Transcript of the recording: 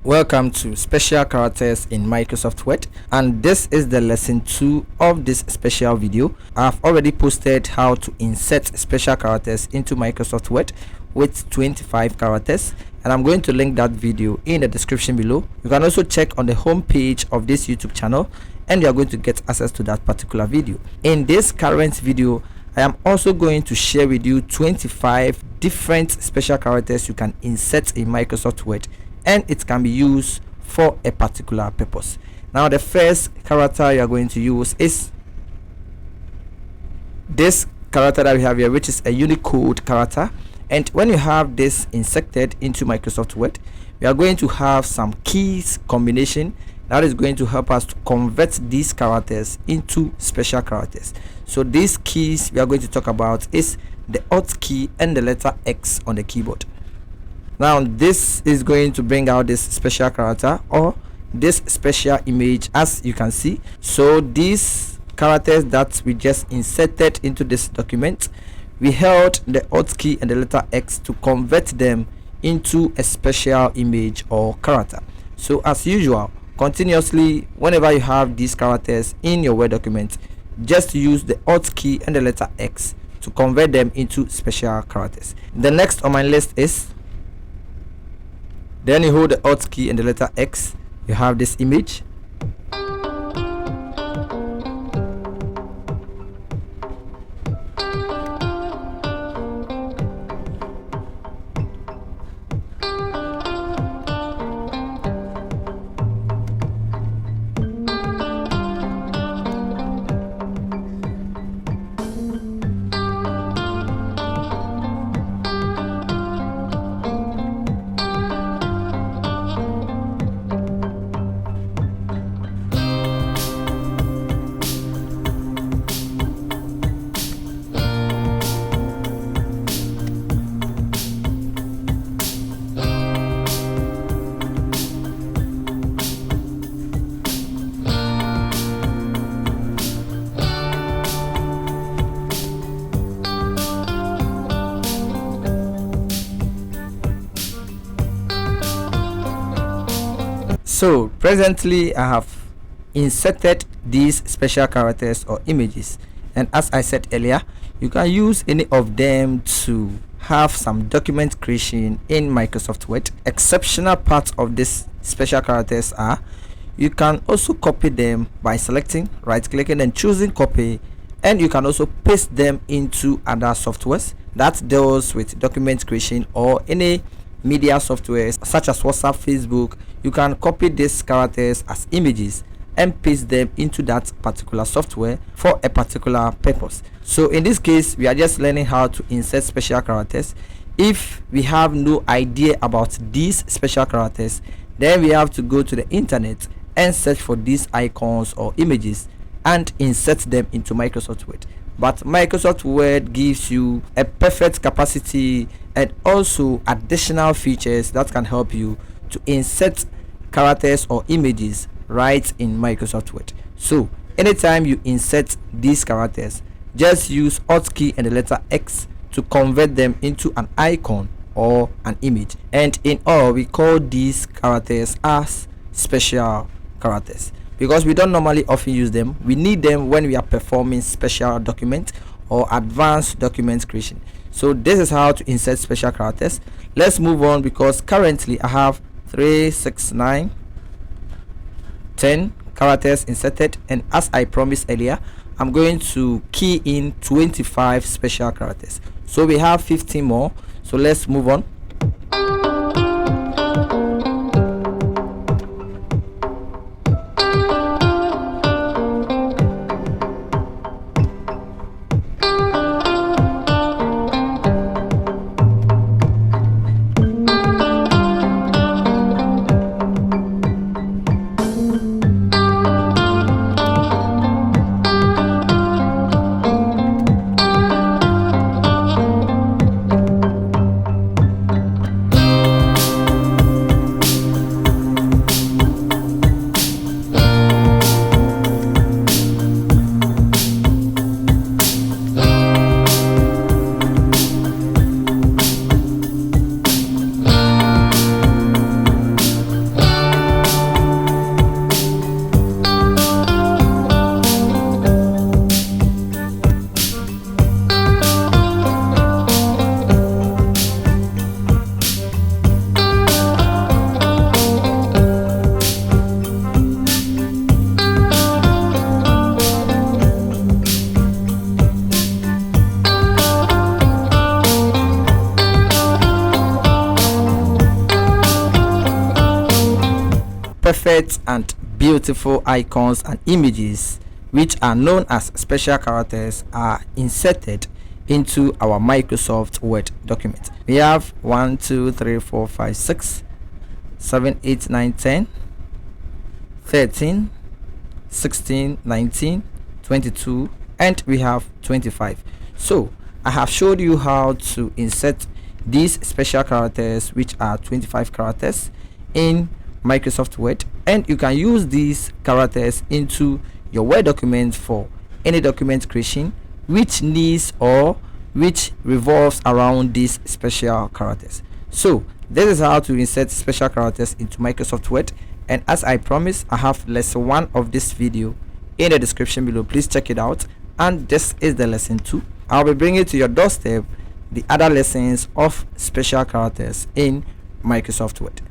Welcome to Special Characters in Microsoft Word, and this is the lesson 2 of this special video. I've already posted how to insert special characters into Microsoft Word with 25 characters, and I'm going to link that video in the description below. You can also check on the home page of this YouTube channel and you are going to get access to that particular video. In this current video, I am also going to share with you 25 different special characters you can insert in Microsoft Word, and it can be used for a particular purpose. Now, the first character you are going to use is this character that we have here, which is a Unicode character. And when you have this inserted into Microsoft Word, we are going to have some keys combination that is going to help us to convert these characters into special characters. So these keys we are going to talk about is the Alt key and the letter X on the keyboard. Now this is going to bring out this special character or this special image, as you can see. So these characters that we just inserted into this document, we held the Alt key and the letter X to convert them into a special image or character. So as usual, continuously whenever you have these characters in your Word document, just use the Alt key and the letter X to convert them into special characters. The next on my list is, then you hold the Alt key and the letter X, you have this image. So presently I have inserted these special characters or images, and as I said earlier, you can use any of them to have some document creation in Microsoft Word. Exceptional parts of these special characters are, you can also copy them by selecting, right clicking and choosing copy, and you can also paste them into other softwares that deals with document creation or any media softwares such as WhatsApp, Facebook. You can copy these characters as images and paste them into that particular software for a particular purpose. So in this case, we are just learning how to insert special characters. If we have no idea about these special characters, then we have to go to the internet and search for these icons or images and insert them into Microsoft Word. But Microsoft Word gives you a perfect capacity and also additional features that can help you to insert characters or images right in Microsoft Word. So anytime you insert these characters, just use Alt key and the letter X to convert them into an icon or an image. And in all, we call these characters as special characters because we don't normally often use them. We need them when we are performing special document or advanced document creation. So this is how to insert special characters. Let's move on, because currently I have 3, 6, 9, 10 characters inserted, and as I promised earlier, I'm going to key in 25 special characters. So we have 15 more, so let's move on. perfect and beautiful icons and images which are known as special characters are inserted into our Microsoft Word document. We have 1 2 3 4 5 6 7 8 9 10 13 16 19 22 and we have 25. So I have showed you how to insert these special characters, which are 25 characters, in Microsoft Word, and you can use these characters into your Word document for any document creation which needs or which revolves around these special characters. So this is how to insert special characters into Microsoft Word, and as I promised, I have lesson 1 of this video in the description below. Please check it out. And this is the lesson 2. I'll be bringing to your doorstep the other lessons of special characters in Microsoft Word.